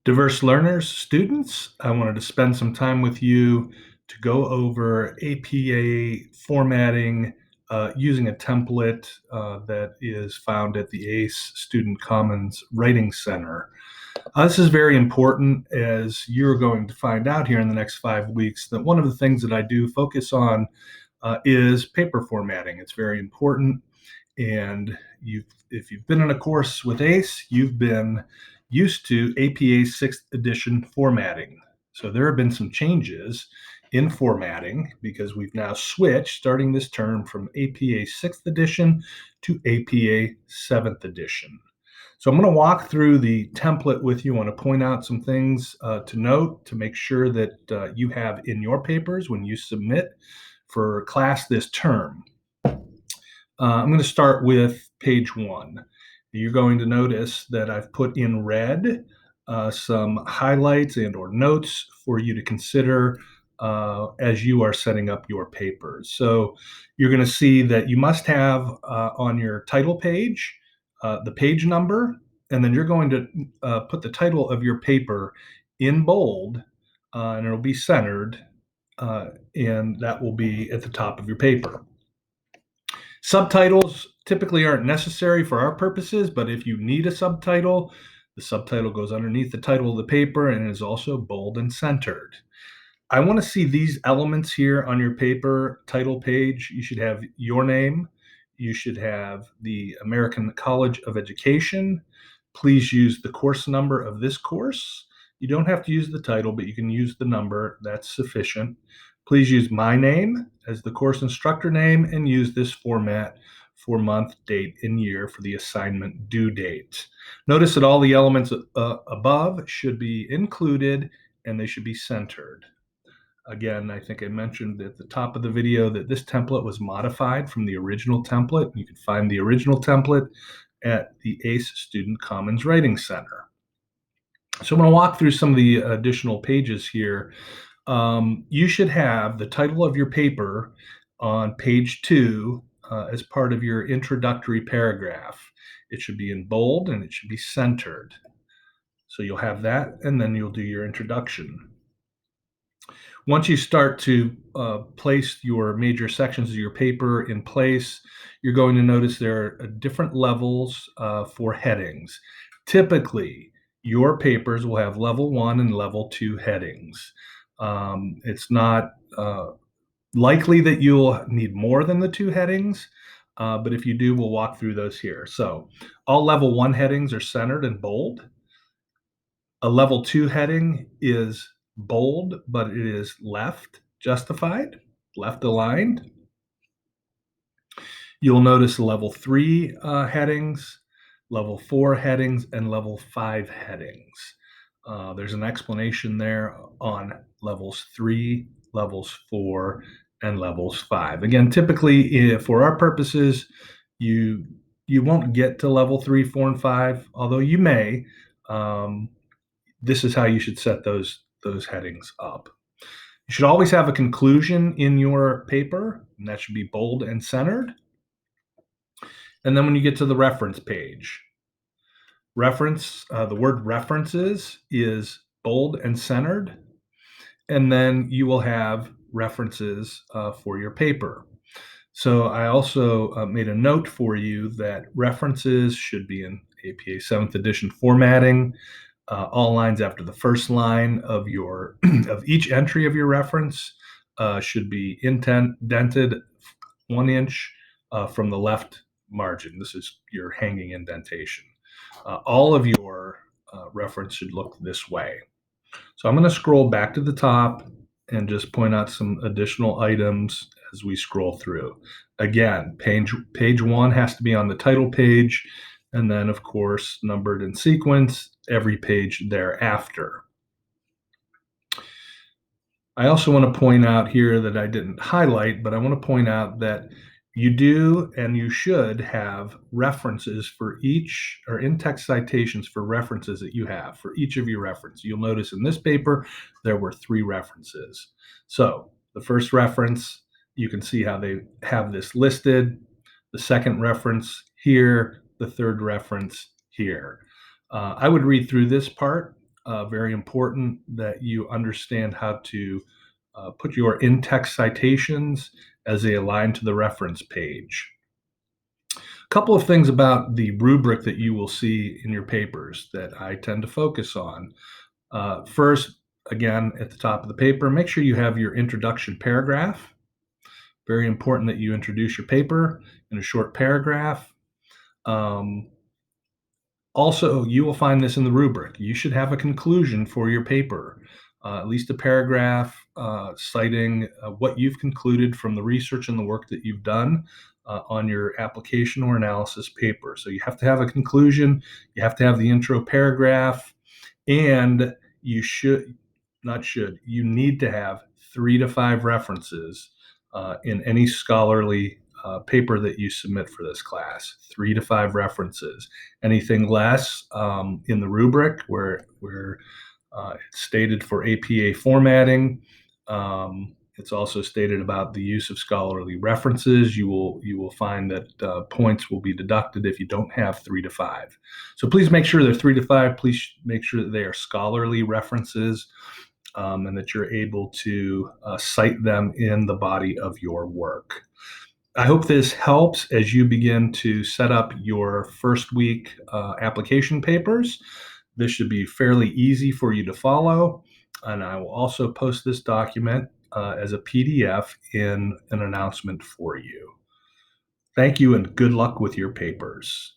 Diverse learners, students, I wanted to spend some time with you to go over APA formatting using a template that is found at the ACE Student Commons Writing Center. This is very important, as you're going to find out here in the next 5 weeks, that one of the things that I do focus on is paper formatting. It's very important, and if you've been in a course with ACE, you've been used to APA 6th edition formatting. So there have been some changes in formatting because we've now switched, starting this term, from APA 6th edition to APA 7th edition. So I'm going to walk through the template with you. I want to point out some things to note to make sure that you have in your papers when you submit for class this term. I'm going to start with page 1. You're going to notice that I've put in red some highlights and or notes for you to consider as you are setting up your papers. So you're going to see that you must have on your title page the page number, and then you're going to put the title of your paper in bold, and it'll be centered, and that will be at the top of your paper. Subtitles typically aren't necessary for our purposes, but if you need a subtitle, the subtitle goes underneath the title of the paper and is also bold and centered. I want to see these elements here on your paper title page. You should have your name. You should have the American College of Education. Please use the course number of this course. You don't have to use the title, but you can use the number. That's sufficient. Please use my name as the course instructor name and use this format for month, date, and year for the assignment due date. Notice that all the elements above should be included and they should be centered. Again, I think I mentioned at the top of the video that this template was modified from the original template. You can find the original template at the ACE Student Commons Writing Center. So I'm going to walk through some of the additional pages here. You should have the title of your paper on page 2 as part of your introductory paragraph. It should be in bold and it should be centered. So you'll have that, and then you'll do your introduction. Once you start to place your major sections of your paper in place, you're going to notice there are different levels for headings. Typically, your papers will have level 1 and level 2 headings. It's not likely that you'll need more than the 2 headings, but if you do, we'll walk through those here. So all level 1 headings are centered and bold. A level 2 heading is bold, but it is left justified, left aligned. You'll notice level 3 headings, level 4 headings, and level 5 headings. There's an explanation there on levels 3, levels 4, and levels 5. Again, typically, for our purposes, you won't get to level 3, 4, and 5, although you may. This is how you should set those headings up. You should always have a conclusion in your paper, and that should be bold and centered. And then when you get to the reference page, the word references is bold and centered, and then you will have references for your paper. So I also made a note for you that references should be in APA 7th edition formatting. All lines after the first line of each entry of your reference should be indented 1 inch from the left margin. This is your hanging indentation. All of your reference should look this way. So I'm going to scroll back to the top and just point out some additional items as we scroll through. Again, page 1 has to be on the title page, and then, of course, numbered in sequence, every page thereafter. I also want to point out here that I didn't highlight, but I want to point out that you do and you should have references for each, or in-text citations for references that you have for each of your references. You'll notice in this paper, there were 3 references. So the first reference, you can see how they have this listed. The second reference here, the third reference here. I would read through this part Very important that you understand how to put your in-text citations as they align to the reference page. A couple of things about the rubric that you will see in your papers that I tend to focus on. First, again, at the top of the paper, make sure you have your introduction paragraph. Very important that you introduce your paper in a short paragraph. Um, Also, you will find this in the rubric. You should have a conclusion for your paper, at least a paragraph citing what you've concluded from the research and the work that you've done on your application or analysis paper. So you have to have a conclusion, you have to have the intro paragraph, and you should, not should, you need to have 3 to 5 references in any scholarly paper that you submit for this class. 3 to 5 references. Anything less in the rubric where it's stated for APA formatting. It's also stated about the use of scholarly references. You will find that points will be deducted if you don't have 3 to 5. So please make sure they're 3 to 5. Please make sure that they are scholarly references and that you're able to cite them in the body of your work. I hope this helps as you begin to set up your first week application papers. This should be fairly easy for you to follow. And I will also post this document as a PDF in an announcement for you. Thank you and good luck with your papers.